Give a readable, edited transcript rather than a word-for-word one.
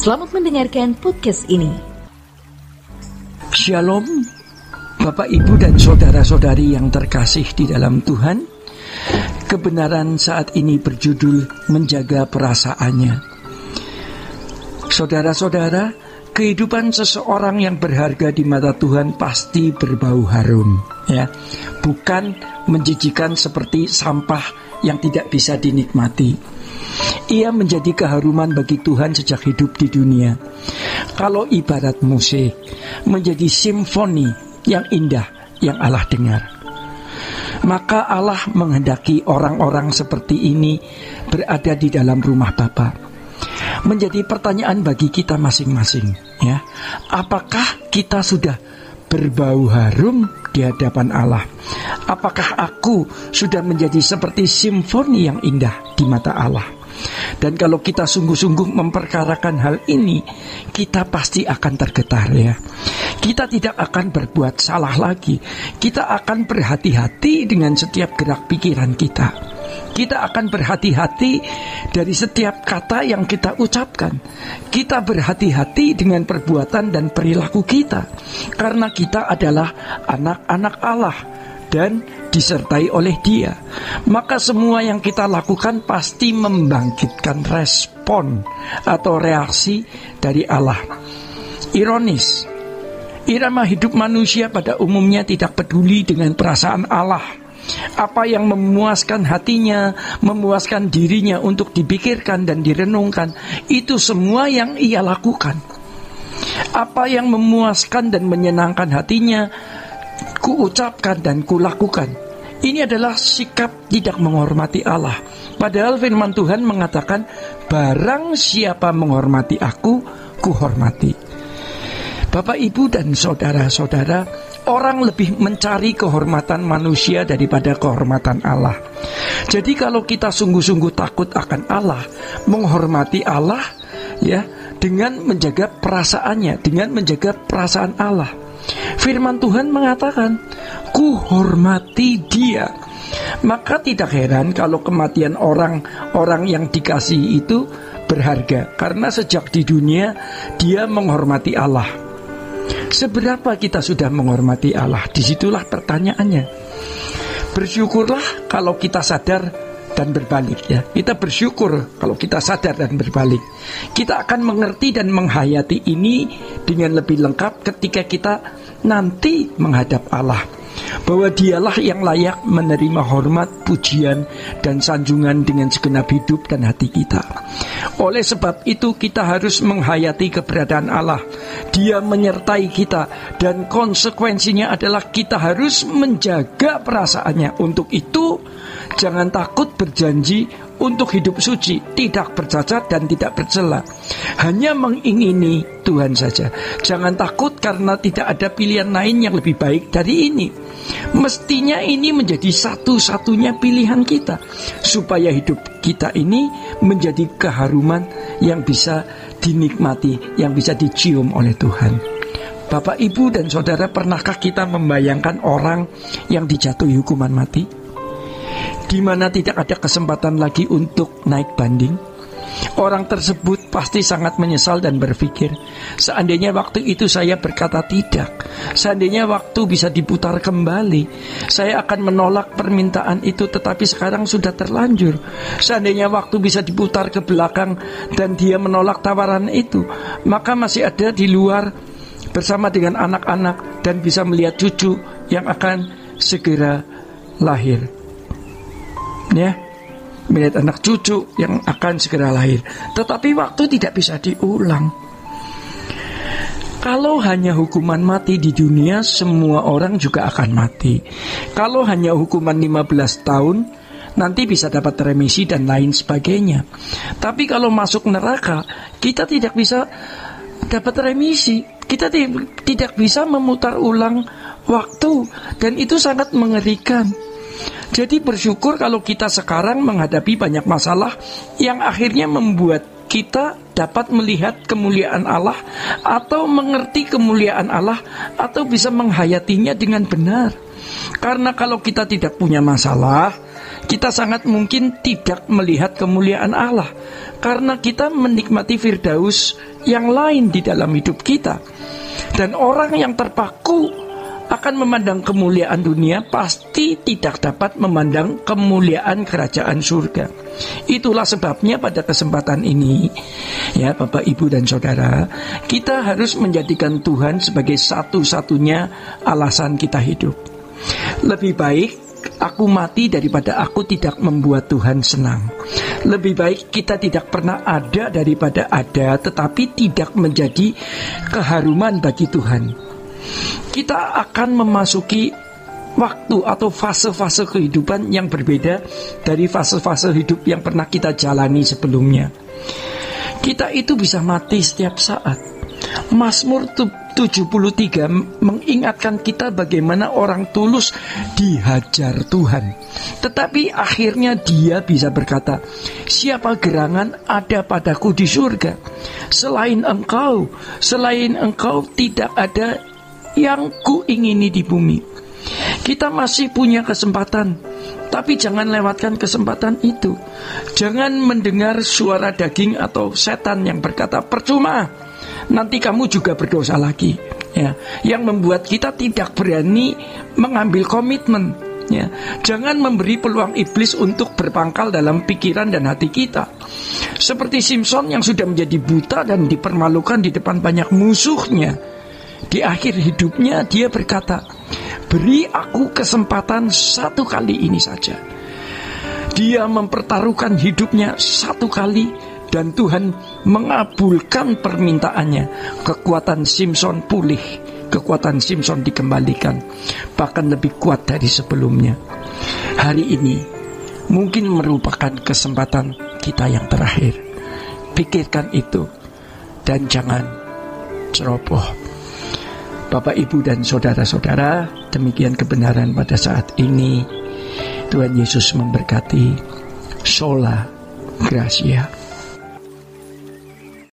Selamat mendengarkan podcast ini. Shalom, Bapak, Ibu, dan saudara-saudari yang terkasih di dalam Tuhan. Kebenaran saat ini berjudul menjaga perasaannya. Saudara-saudara, kehidupan seseorang yang berharga di mata Tuhan pasti berbau harum, ya. Bukan menjijikan seperti sampah yang tidak bisa dinikmati. Ia menjadi keharuman bagi Tuhan sejak hidup di dunia. Kalau ibarat musik, menjadi simfoni yang indah yang Allah dengar. Maka Allah menghendaki orang-orang seperti ini berada di dalam rumah Bapa. Menjadi pertanyaan bagi kita masing-masing, ya. Apakah kita sudah berbau harum di hadapan Allah? Apakah aku sudah menjadi seperti simfoni yang indah di mata Allah? Dan kalau kita sungguh-sungguh memperkarakan hal ini, kita pasti akan tergetar, ya. Kita tidak akan berbuat salah lagi. Kita akan berhati-hati dengan setiap gerak pikiran kita. Kita akan berhati-hati dari setiap kata yang kita ucapkan. Kita berhati-hati dengan perbuatan dan perilaku kita, karena kita adalah anak-anak Allah dan disertai oleh Dia. Maka semua yang kita lakukan pasti membangkitkan respon atau reaksi dari Allah. Ironis, irama hidup manusia pada umumnya tidak peduli dengan perasaan Allah. Apa yang memuaskan hatinya, memuaskan dirinya untuk dipikirkan dan direnungkan, itu semua yang ia lakukan. Apa yang memuaskan dan menyenangkan hatinya, kuucapkan dan kulakukan. Ini adalah sikap tidak menghormati Allah. Padahal firman Tuhan mengatakan, barang siapa menghormati aku, kuhormati. Bapak, Ibu, dan saudara-saudara, orang lebih mencari kehormatan manusia daripada kehormatan Allah. Jadi kalau kita sungguh-sungguh takut akan Allah, menghormati Allah, ya, dengan menjaga perasaannya, dengan menjaga perasaan Allah. Firman Tuhan mengatakan, ku hormati Dia. Maka tidak heran kalau kematian orang yang dikasihi itu berharga, karena sejak di dunia dia menghormati Allah. Seberapa kita sudah menghormati Allah? Disitulah pertanyaannya. Bersyukurlah kalau kita sadar dan berbalik, ya. Kita bersyukur kalau kita sadar dan berbalik. Kita akan mengerti dan menghayati ini dengan lebih lengkap ketika kita nanti menghadap Allah, bahwa Dialah yang layak menerima hormat, pujian, dan sanjungan dengan segenap hidup dan hati kita. Oleh sebab itu kita harus menghayati keberadaan Allah. Dia menyertai kita, dan konsekuensinya adalah kita harus menjaga perasaannya. Untuk itu jangan takut berjanji untuk hidup suci, tidak bercacat dan tidak bercela. Hanya mengingini Tuhan saja. Jangan takut karena tidak ada pilihan lain yang lebih baik dari ini. Mestinya ini menjadi satu-satunya pilihan kita, supaya hidup kita ini menjadi keharuman yang bisa dinikmati, yang bisa dicium oleh Tuhan. Bapak, Ibu, dan saudara, pernahkah kita membayangkan orang yang dijatuhi hukuman mati, di mana tidak ada kesempatan lagi untuk naik banding? Orang tersebut pasti sangat menyesal dan berpikir, seandainya waktu itu saya berkata tidak, seandainya waktu bisa diputar kembali, saya akan menolak permintaan itu, tetapi sekarang sudah terlanjur. Seandainya waktu bisa diputar ke belakang dan dia menolak tawaran itu, maka masih ada di luar bersama dengan anak-anak dan bisa melihat cucu yang akan segera lahir, ya, melihat anak cucu yang akan segera lahir. Tetapi waktu tidak bisa diulang. Kalau hanya hukuman mati di dunia, semua orang juga akan mati. Kalau hanya hukuman 15 tahun, nanti bisa dapat remisi dan lain sebagainya. Tapi kalau masuk neraka, kita tidak bisa dapat remisi. Kita tidak bisa memutar ulang waktu, dan itu sangat mengerikan. Jadi bersyukur kalau kita sekarang menghadapi banyak masalah yang akhirnya membuat kita dapat melihat kemuliaan Allah, atau mengerti kemuliaan Allah, atau bisa menghayatinya dengan benar. Karena kalau kita tidak punya masalah, kita sangat mungkin tidak melihat kemuliaan Allah, karena kita menikmati Firdaus yang lain di dalam hidup kita. Dan orang yang terpaku akan memandang kemuliaan dunia pasti tidak dapat memandang kemuliaan kerajaan surga. Itulah sebabnya pada kesempatan ini, ya Bapak, Ibu, dan Saudara, kita harus menjadikan Tuhan sebagai satu-satunya alasan kita hidup. Lebih baik aku mati daripada aku tidak membuat Tuhan senang. Lebih baik kita tidak pernah ada daripada ada tetapi tidak menjadi keharuman bagi Tuhan. Kita akan memasuki waktu atau fase-fase kehidupan yang berbeda dari fase-fase hidup yang pernah kita jalani sebelumnya. Kita itu bisa mati setiap saat. Mazmur 73 mengingatkan kita bagaimana orang tulus dihajar Tuhan. Tetapi akhirnya dia bisa berkata, siapa gerangan ada padaku di surga? Selain engkau tidak ada yang kuingini di bumi. Kita masih punya kesempatan, tapi jangan lewatkan kesempatan itu. Jangan mendengar suara daging atau setan yang berkata, percuma, nanti kamu juga berdosa lagi, ya, yang membuat kita tidak berani mengambil komitmen, ya. Jangan memberi peluang iblis untuk berpangkal dalam pikiran dan hati kita. Seperti Simson yang sudah menjadi buta dan dipermalukan di depan banyak musuhnya. Di akhir hidupnya dia berkata, beri aku kesempatan satu kali ini saja. Dia mempertaruhkan hidupnya satu kali dan Tuhan mengabulkan permintaannya. Kekuatan Simson pulih, kekuatan Simson dikembalikan, bahkan lebih kuat dari sebelumnya. Hari ini mungkin merupakan kesempatan kita yang terakhir. Pikirkan itu dan jangan ceroboh. Bapak, Ibu, dan saudara-saudara, demikian kebenaran pada saat ini. Tuhan Yesus memberkati. Sola Gracia.